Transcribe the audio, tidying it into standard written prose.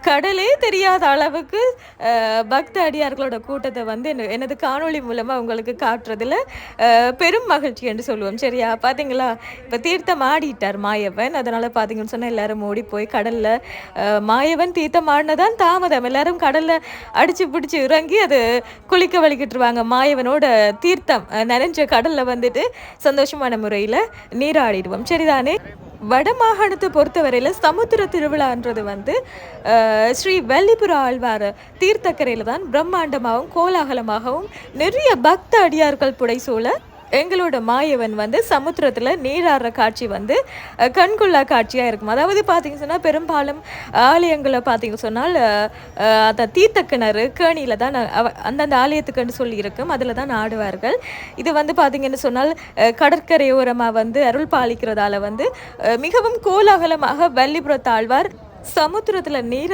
கடலே தெரியாத அளவுக்கு பக்த அடியார்களோட கூட்டத்தை வந்து எனது காணொளி மூலமாக உங்களுக்கு காட்டுறதுல பெரும் மகிழ்ச்சி என்று சொல்லுவோம். சரியா? பார்த்தீங்களா, இப்போ தீர்த்தம் ஆடிட்டார் மாயவன். அதனால் பார்த்தீங்கன்னு சொன்னால் எல்லாரும் ஓடி போய் கடலில் மாயவன் தீர்த்தம் ஆடினதான் தாமதம். எல்லாரும் கடலில் அடித்து பிடிச்சி இறங்கி அது குளிக்க வலிக்கிட்டுருவாங்க. மாயவனோட தீர்த்தம் நனைஞ்ச கடலில் வந்துட்டு சந்தோஷமான முறையில் நீராடிடுவோம். சரிதானே? வடமாகாணத்தை பொறுத்தவரையில் சமுத்திர திருவிழான்றது வந்து ஸ்ரீ வல்லிபுர ஆழ்வார் தீர்த்தக்கரையில் தான் பிரம்மாண்டமாகவும் கோலாகலமாகவும் நிறைய பக்த அடியார்கள் புடைசூழ எங்களோட மாயவன் வந்து சமுத்திரத்தில் நீராடுற காட்சி வந்து கண்கொள்ளா காட்சியாக இருக்கும். அதாவது பார்த்தீங்க சொன்னால் பெரும்பாலும் ஆலயங்களை பார்த்தீங்க சொன்னால் அந்த தீர்த்தக்கிணறு கேணியில் தான் அந்தந்த ஆலயத்துக்குன்னு சொல்லி இருக்கும், அதில் தான் ஆடுவார்கள். இது வந்து பார்த்தீங்கன்னு சொன்னால் கடற்கரையோரமாக வந்து அருள் பாலிக்கிறதால வந்து மிகவும் கோலாகலமாக வல்லிபுரத்தாழ்வார் சமுத்திரத்தில் நீர்